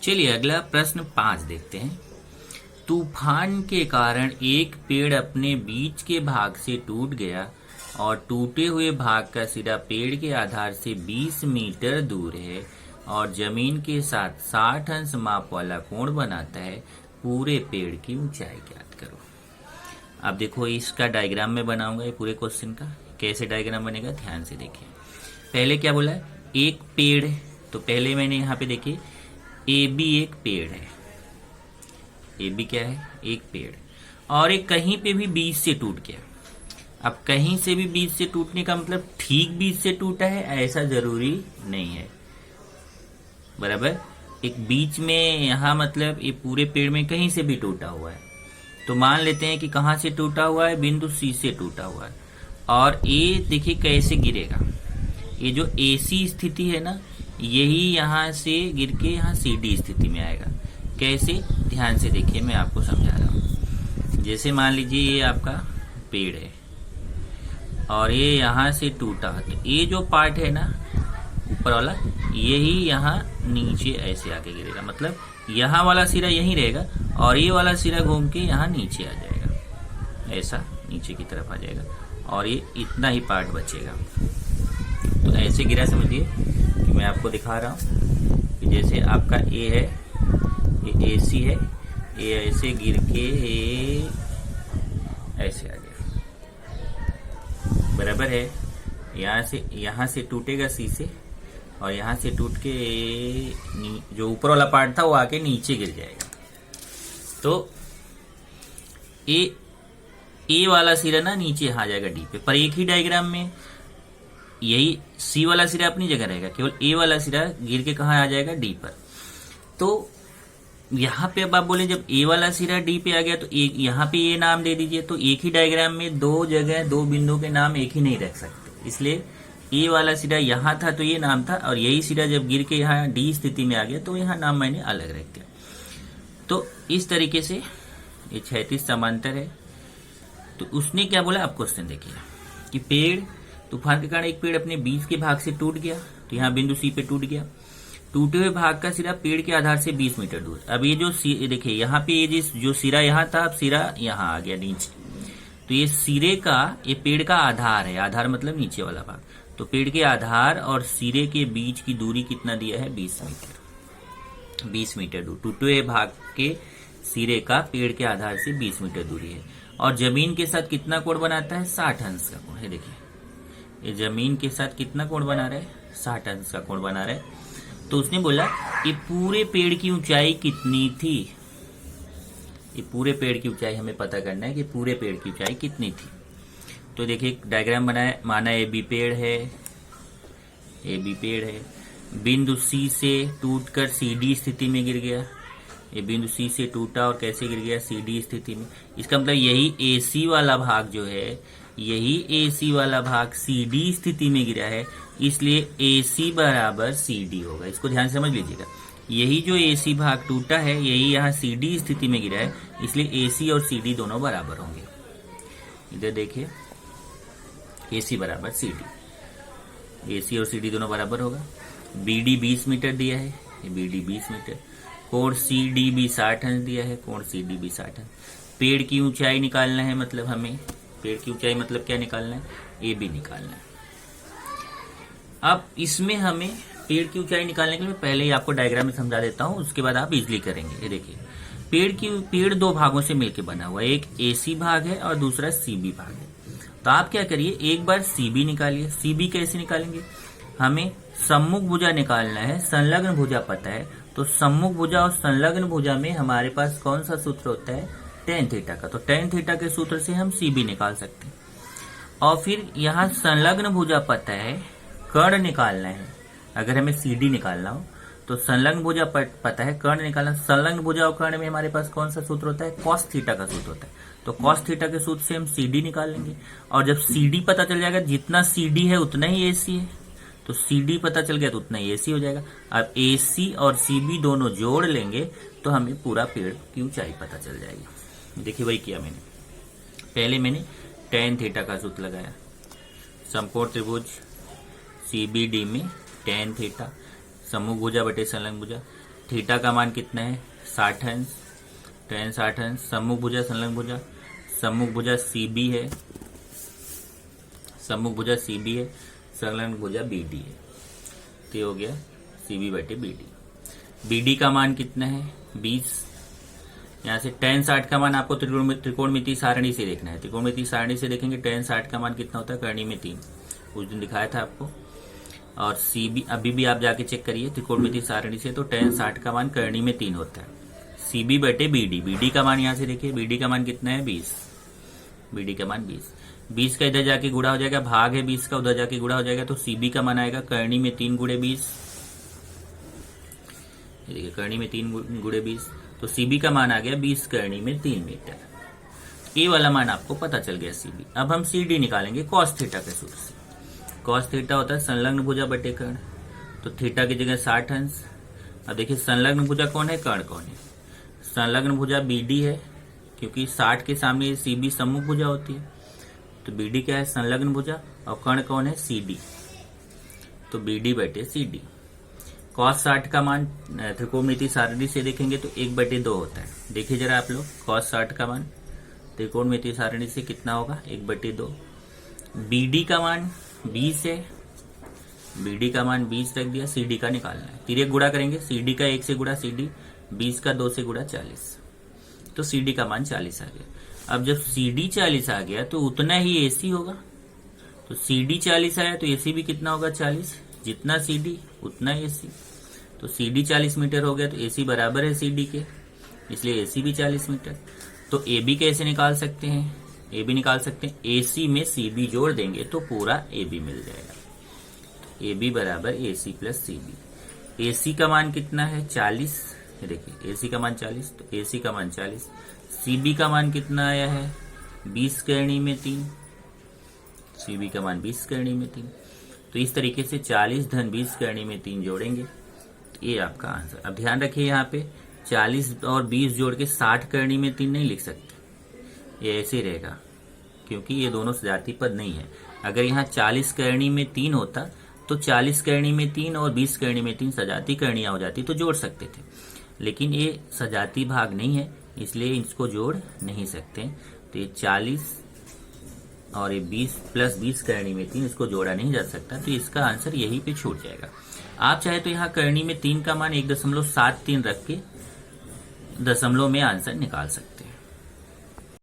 चलिए अगला प्रश्न 5 देखते हैं। तूफान के कारण एक पेड़ अपने बीच के भाग से टूट गया और टूटे हुए भाग का सिरा पेड़ के आधार से 20 मीटर दूर है और जमीन के साथ 60 अंश माप वाला कोण बनाता है। पूरे पेड़ की ऊंचाई ज्ञात करो। अब देखो इसका डायग्राम में बनाऊंगा ये पूरे क्वेश्चन का। कैसे डायग्राम बनेगा ध्यान से देखिए। पहले क्या बोला है, एक पेड़ है, तो पहले मैंने यहाँ पे देखिए ए बी एक पेड़ है। ए बी क्या है, एक पेड़, और एक कहीं पे भी बीच से टूट गया। अब कहीं से भी बीच से टूटने का मतलब ठीक बीच से टूटा है ऐसा जरूरी नहीं है, बराबर। एक बीच में यहाँ मतलब ये पूरे पेड़ में कहीं से भी टूटा हुआ है, तो मान लेते हैं कि कहाँ से टूटा हुआ है, बिंदु सी से टूटा हुआ है। और ये देखिए कैसे गिरेगा, ये जो AC स्थिति है ना, यही यहाँ से गिर के यहाँ CD स्थिति में आएगा। कैसे, ध्यान से देखिए, मैं आपको समझा रहा हूँ। जैसे मान लीजिए ये आपका पेड़ है और ये यहाँ से टूटा, तो ये जो पार्ट है ना ऊपर वाला, यही यहाँ नीचे ऐसे आके गिरेगा। मतलब यहाँ वाला सिरा यहीं रहेगा और ये वाला सिरा घूम के यहाँ नीचे आ जाएगा, ऐसा नीचे की तरफ आ जाएगा और ये इतना ही पार्ट बचेगा। तो ऐसे गिरा, समझिए कि मैं आपको दिखा रहा हूँ कि जैसे आपका ए है, ये AC है, ये ऐसे गिर के ऐसे आ गया, बराबर है। यहाँ से टूटेगा सी से और यहाँ से टूट के जो ऊपर वाला पार्ट था वो आके नीचे गिर जाएगा। तो ए वाला सिरा ना नीचे आ जाएगा डी पे, पर एक ही डायग्राम में यही सी वाला सिरा अपनी जगह रहेगा, केवल ए वाला सिरा गिर के कहाँ आ जाएगा, डी पर। तो यहाँ पे अब आप बोले जब ए वाला सिरा डी पे आ गया तो एक यहाँ पे ये नाम दे दीजिए। तो एक ही डायग्राम में दो जगह दो बिंदु के नाम एक ही नहीं रख सकते, इसलिए ए वाला सिरा यहाँ था तो ये नाम था, और यही सिरा जब गिर के यहाँ डी स्थिति में आ गया तो यहाँ नाम मैंने अलग रख दिया। तो इस तरीके से ये क्षैतिज समांतर है। तो उसने क्या बोला, आप क्वेश्चन देखिए कि पेड़, तूफान के कारण एक पेड़ अपने बीच के भाग से टूट गया, तो यहाँ बिंदु सी पे टूट गया। टूटे हुए भाग का सिरा पेड़ के आधार से 20 मीटर दूर। अब ये जो देखिए यहाँ पे ये जो सिरा यहाँ था, अब सिरा यहाँ आ गया नीचे, तो ये सिरे का, ये पेड़ का आधार है, आधार मतलब नीचे वाला भाग। तो पेड़ के आधार और सिरे के बीच की दूरी कितना दिया है, 20 मीटर। 20 मीटर दूर टूटे हुए भाग के सिरे का पेड़ के आधार से 20 मीटर दूरी है। और जमीन के साथ कितना कोण बनाता है, 60 अंश का कोण है। देखिए ये जमीन के साथ कितना कोण बना रहा है, 60 अंश का कोण बना रहा है। तो उसने बोला ये पूरे पेड़ की ऊंचाई कितनी थी, ये पूरे पेड़ की ऊंचाई हमें पता करना है कि पूरे पेड़ की ऊंचाई कितनी थी। तो देखिए डायग्राम बनाया, माना ए बी पेड़ है, ए बी पेड़ है, बिंदु सी से टूटकर CD स्थिति में गिर गया। ये बिंदु सी से टूटा और कैसे गिर गया, CD स्थिति में। इसका मतलब यही AC वाला भाग जो है, यही AC वाला भाग CD स्थिति में गिरा है, इसलिए AC बराबर CD होगा। इसको ध्यान से समझ लीजिएगा। यही जो AC भाग टूटा है यही यहाँ CD स्थिति में गिरा है, इसलिए AC और CD दोनों बराबर होंगे। इधर देखिए AC बराबर CD, AC और CD दोनों बराबर होगा। BD 20 मीटर दिया है, ये BD 20 मीटर। कोण CD भी 60 अंश दिया है, कोण CD भी 60 अंश। पेड़ की ऊंचाई निकालना है, मतलब हमें पेड़ की ऊंचाई मतलब क्या निकालना है, AB निकालना है। अब इसमें हमें पेड़ की ऊंचाई निकालने के लिए पहले ही आपको डायग्राम में समझा देता हूं, उसके बाद आप इजीली करेंगे। ये देखिए पेड़ दो भागों से मिलकर बना हुआ है, एक AC भाग है और दूसरा CB भाग है। तो आप क्या करिए, एक बार CB निकालिए। CB कैसे निकालेंगे, हमें सम्मुख भुजा निकालना है, संलग्न भुजा पता है। तो सम्मुख भुजा और संलग्न भुजा में हमारे पास कौन सा सूत्र होता है, tan थीटा का। तो tan थीटा के सूत्र से हम CB निकाल सकते हैं। और फिर यहाँ संलग्न भुजा पता है, कर्ण निकालना है। अगर हमें CD निकालना हो तो संलग्न भुजा पता है, कर्ण निकालना। संलग्न भुजा और कर्ण में हमारे पास कौन सा सूत्र होता है, cos थीटा का सूत्र होता है। तो cos थीटा के सूत्र से हम CD निकाल लेंगे। और जब CD पता चल जाएगा, जितना CD है उतना ही AC है, तो CD पता चल गया तो उतना ही AC हो जाएगा। अब AC और CB दोनों जोड़ लेंगे तो हमें पूरा पेड़ की ऊंचाई पता चल जाएगी। देखिए वही किया मैंने। पहले मैंने tan थीटा का सूत्र लगाया, समकोण त्रिभुज CBD में tan थीटा, सम्मुख भुजा बटे संलग्न भुजा। थीटा का मान कितना है 60 अंश, tan 60 अंश, सम्मुख भुजा संलग्न भुजा, सम्मुख भुजा CB है, सम्मुख भुजा CB है, संलग्न भुजा BD है। तो ये हो गया CB बटे BD। BD का मान कितना है 20। यहाँ से tan 60 का मान आपको त्रिकोणमिति सारणी से देखना है। त्रिकोणमिति सारणी से देखेंगे tan 60 का मान कितना होता है कर्ण में 3, उस दिन दिखाया था आपको। और CB अभी भी आप जाके चेक करिए त्रिकोणमिति सारणी से, तो tan 60 का मान कर्ण में 3 होता है। CB बटे BD, BD का मान यहाँ से देखिए, BD का मान कितना है 20, BD का मान 20। 20 का इधर जाके गुणा हो जाएगा, भाग है 20 का, उधर जाके गुणा हो जाएगा, तो CB का मान आएगा कर्ण में 3 गुणे 20। ये देखिए कर्ण में 3 गुणे 20, तो CB का मान आ गया 20 कर्ण में 3 मीटर। ए वाला मान आपको पता चल गया CB। अब हम CD निकालेंगे cos थीटा के सूत्र से। cos थीटा होता है संलग्न भुजा बटे कर्ण, तो थीटा की जगह 60 अंश। अब देखिए संलग्न भुजा कौन है, कर्ण कौन है, संलग्न भुजा BD है, क्योंकि 60 के सामने CB सम्मुख भुजा होती है, तो BD क्या है संलग्न भुजा, और कर्ण कौन है CD, तो BD बटे CD। cos 60 का मान त्रिकोणमिति सारणी से देखेंगे तो 1/2 होता है। देखिए जरा आप लोग cos 60 का मान त्रिकोणमिति सारणी से कितना होगा 1/2। BD का मान 20 है, BD का मान 20 रख दिया, CD का निकालना है। तिर्यक गुणा करेंगे, CD का 1 से गुणा CD, 20 का 2 से गुणा 40, तो CD का मान 40 आ गया। अब जब CD 40 आ गया तो उतना ही AC होगा, तो CD 40 आया तो AC भी कितना होगा 40, जितना CD उतना AC, तो CD 40 मीटर हो गया, तो AC बराबर है CD के, इसलिए AC भी 40 मीटर। तो AB कैसे निकाल सकते हैं, AB निकाल सकते हैं, AC में CB जोड़ देंगे तो पूरा AB मिल जाएगा। AB बराबर AC प्लस CB। AC का मान कितना है 40, देखिए AC का मान 40, तो AC का मान 40, CB का मान कितना आया है 20 कर्ण में 3, CB का मान 20 कर्ण में 3। तो इस तरीके से 40 धन 20 कर्ण में 3 जोड़ेंगे, तो ये आपका आंसर। अब ध्यान रखिए यहाँ पे 40 और 20 जोड़ के 60 कर्ण में 3 नहीं लिख सकते, ये ऐसे रहेगा, क्योंकि ये दोनों सजातीय पद नहीं है। अगर यहाँ 40 करणी में 3 होता तो 40 करणी में 3 और 20 करणी में 3 सजातीय करणियां हो जाती तो जोड़ सकते थे, लेकिन ये सजातीय भाग नहीं है, इसलिए इसको जोड़ नहीं सकते। तो ये 40 और ये 20 प्लस 20 करणी में 3 इसको जोड़ा नहीं जा सकता, तो इसका आंसर यहीं पे छूट जाएगा। आप चाहे तो यहाँ करणी में 3 का मान 1.73 रख के दशमलव में आंसर निकाल सकते हैं।